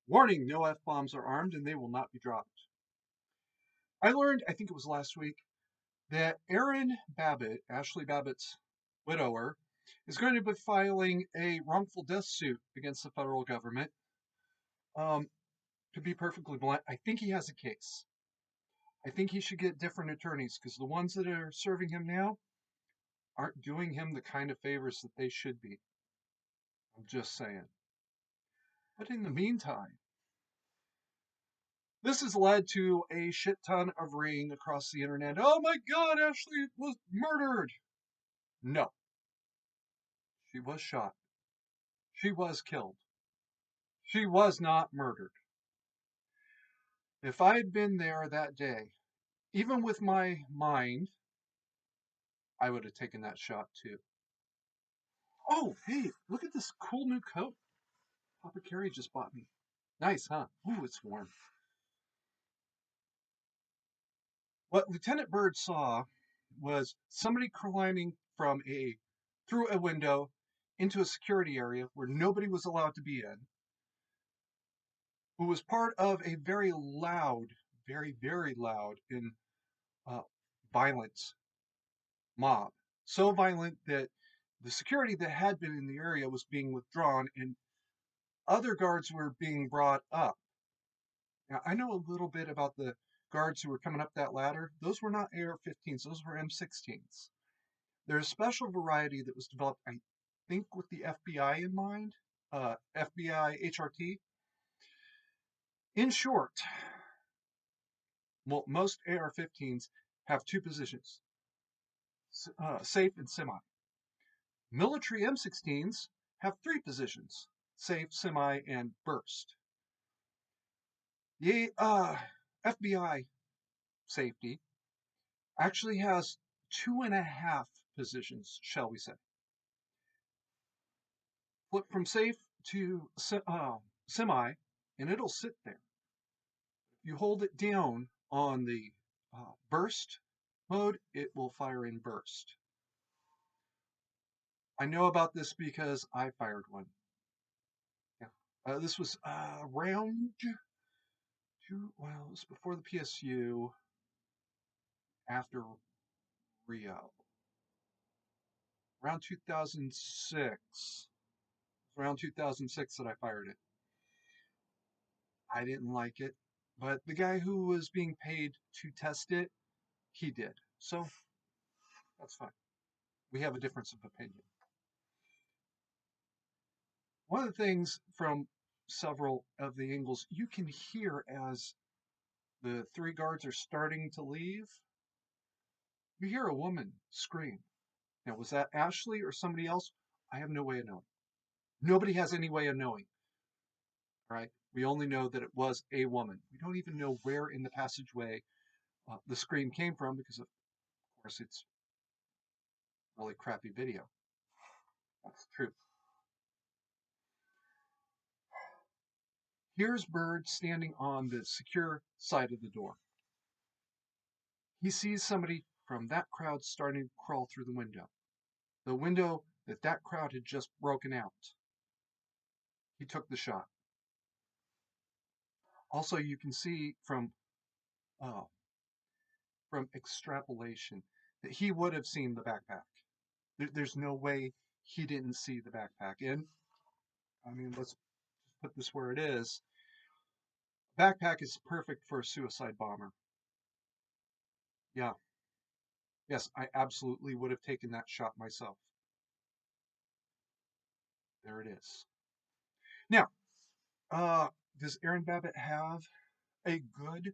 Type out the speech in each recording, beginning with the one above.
Warning, no F-bombs are armed and they will not be dropped. I learned, I think it was last week, that Erin Babbitt, Ashli Babbett's widower, is going to be filing a wrongful death suit against the federal government. Um, to be perfectly blunt, I think he has a case. I think he should get different attorneys because the ones that are serving him now aren't doing him the kind of favors that they should be. I'm just saying. But in the meantime, this has led to a shit ton of ringing across the internet. Oh my God, Ashley was murdered. No, she was shot. She was killed. She was not murdered. If I had been there that day, even with my mind, I would have taken that shot too. Oh, hey, look at this cool new coat Papa Carrie just bought me. Nice, huh? Ooh, it's warm. What Lieutenant Byrd saw was somebody climbing from through a window into a security area where nobody was allowed to be in, who was part of a very loud, very loud and uh, violent mob. So violent that the security that had been in the area was being withdrawn and other guards were being brought up. Now, I know a little bit about the guards who were coming up that ladder. Those were not AR-15s, those were M16s. There's a special variety that was developed, I think, with the FBI in mind, FBI HRT. In short, well, most AR-15s have two positions, safe and semi. Military M16s have three positions, safe, semi, and burst. The FBI safety actually has two and a half positions, shall we say. Flip from safe to semi, and it'll sit there. If you hold it down on the burst mode, it will fire in burst. I know about this because I fired one. Yeah. This was around well, it was before the PSU, after Rio, around 2006. Around 2006 that I fired it. I didn't like it, but the guy who was being paid to test it, he did. So that's fine. We have a difference of opinion. One of the things from several of the angles you can hear as the three guards are starting to leave, you hear a woman scream. Now, was that Ashley or somebody else? I have no way of knowing. Nobody has any way of knowing, right? We only know that it was a woman. We don't even know where in the passageway the scream came from because, of course, it's really crappy video. That's true. Here's Bird standing on the secure side of the door. He sees somebody from that crowd starting to crawl through the window that crowd had just broken out. He took the shot. Also, you can see uh, from extrapolation that he would have seen the backpack. There's no way he didn't see the backpack. And I mean, let's put this where it is. Backpack is perfect for a suicide bomber. Yeah. Yes, I absolutely would have taken that shot myself. There it is. Now, does Aaron Babbitt have a good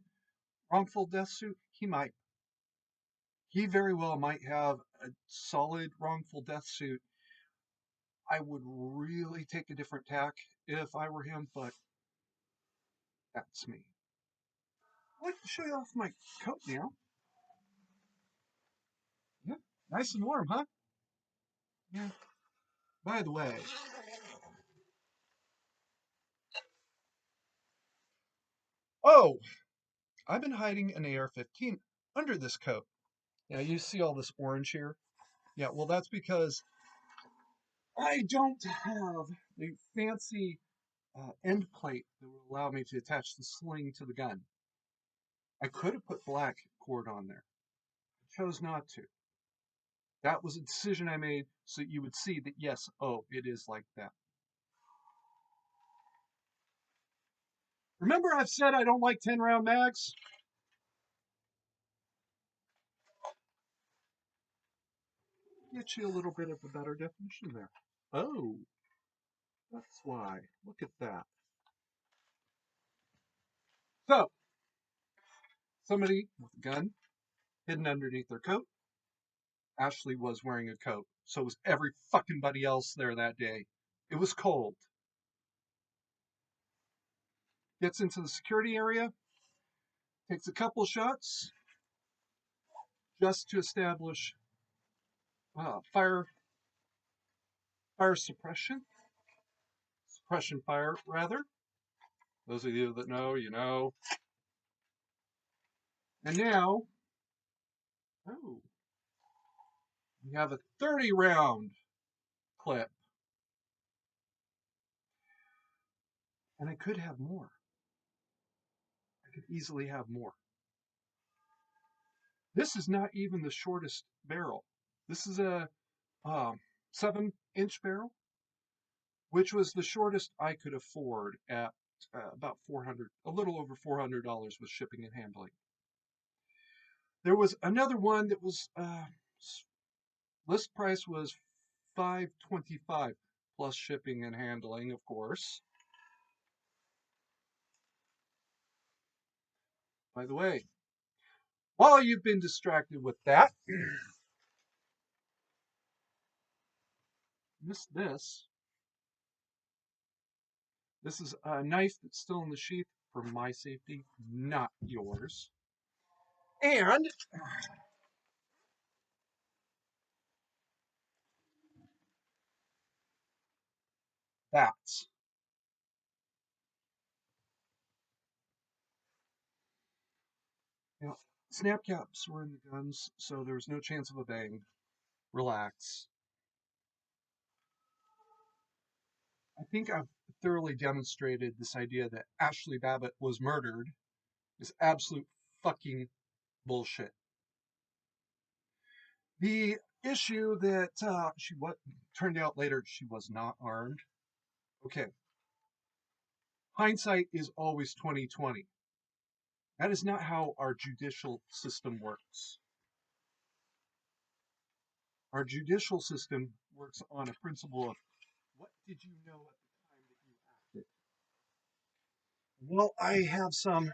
wrongful death suit? He might. He very well might have a solid wrongful death suit. I would really take a different tack if I were him, but that's me. I'd like to show you off my coat now. Yeah, nice and warm, huh? Yeah. By the way, oh, I've been hiding an AR-15 under this coat. Now you see all this orange here? Yeah, well, that's because I don't have the fancy end plate that would allow me to attach the sling to the gun. I could have put black cord on there. I chose not to. That was a decision I made so you would see that, yes, oh, it is like that. Remember I've said I don't like 10-round mags? Get you a little bit of a better definition there. Oh, that's why. Look at that. So, somebody with a gun hidden underneath their coat. Ashley was wearing a coat. So was every fucking buddy else there that day. It was cold. Gets into the security area, takes a couple shots just to establish fire suppression fire rather. Those of you that know, you know. And now, oh, we have a 30-round clip, and I could have more. I could easily have more. This is not even the shortest barrel. This is a 7-inch barrel, which was the shortest I could afford at about a little over $400 with shipping and handling. There was another one that was list price was $525 plus shipping and handling, of course. By the way, while you've been distracted with that, missed this. This is a knife that's still in the sheath for my safety, not yours. And that. Now, snap caps were in the guns, so there was no chance of a bang. Relax. I think I've thoroughly demonstrated this idea that Ashli Babbitt was murdered is absolute fucking bullshit. The issue that turned out later she was not armed. Okay, hindsight is always 2020. That is not how our judicial system works. Our judicial system works on a principle of what did you know at the time that you acted? Well, I have some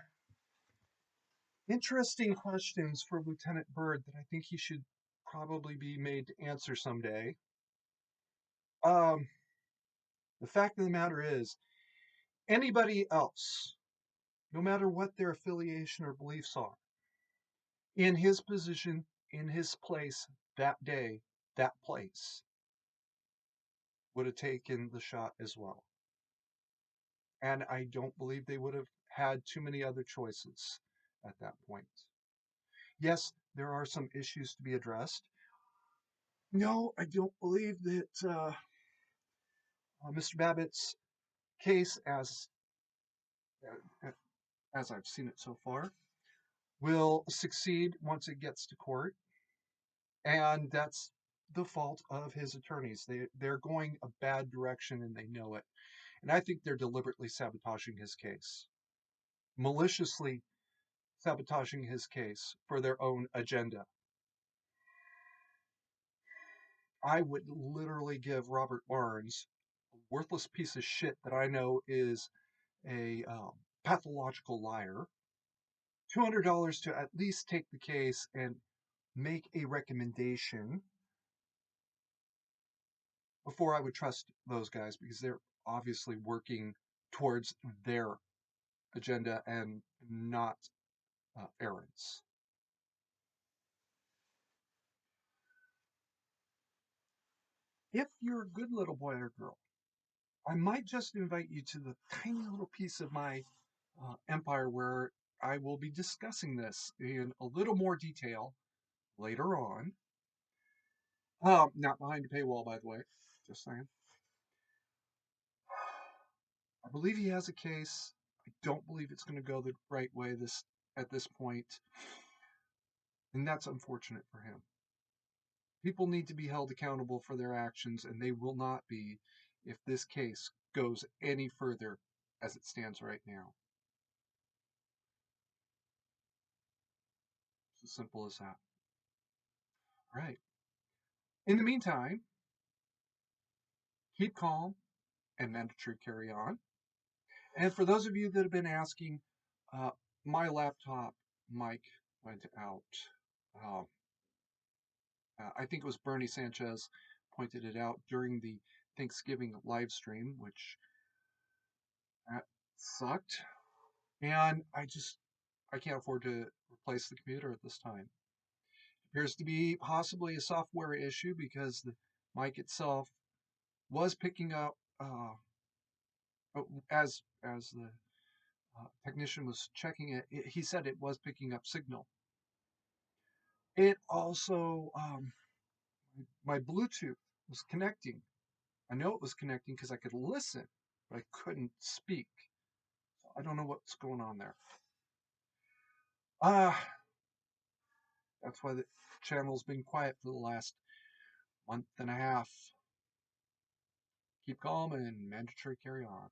interesting questions for Lieutenant Byrd that I think he should probably be made to answer someday. Um, the fact of the matter is, anybody else, no matter what their affiliation or beliefs are, in his position, in his place, that day, that place, would have taken the shot as well. And I don't believe they would have had too many other choices at that point. Yes, there are some issues to be addressed. No, I don't believe that Mr. Babbitt's case, as I've seen it so far, will succeed once it gets to court, and that's the fault of his attorneys. They're going a bad direction and they know it, and I think they're deliberately sabotaging his case, maliciously sabotaging his case for their own agenda. I would literally give Robert Barnes, a worthless piece of shit that I know is a pathological liar, $200 to at least take the case and make a recommendation before I would trust those guys, because they're obviously working towards their agenda and not Aaron's. If you're a good little boy or girl, I might just invite you to the tiny little piece of my empire where I will be discussing this in a little more detail later on. Not behind a paywall, by the way. Just saying. I believe he has a case. I don't believe it's going to go the right way at this point, and that's unfortunate for him. People need to be held accountable for their actions, and they will not be if this case goes any further as it stands right now. It's as simple as that. Right. In the meantime, keep calm and mandatory carry on. And for those of you that have been asking, uh, my laptop mic went out. Uh, I think it was Bernie Sanchez pointed it out during the Thanksgiving live stream, which that sucked. And I can't afford to replace the computer at this time. Appears to be possibly a software issue because the mic itself was picking up as the technician was checking it. He said it was picking up signal. It also my Bluetooth was connecting. I know it was connecting because I could listen, but I couldn't speak. So I don't know what's going on there. Ah, that's why the channel's been quiet for the last month and a half. Keep calm and mandatory carry on.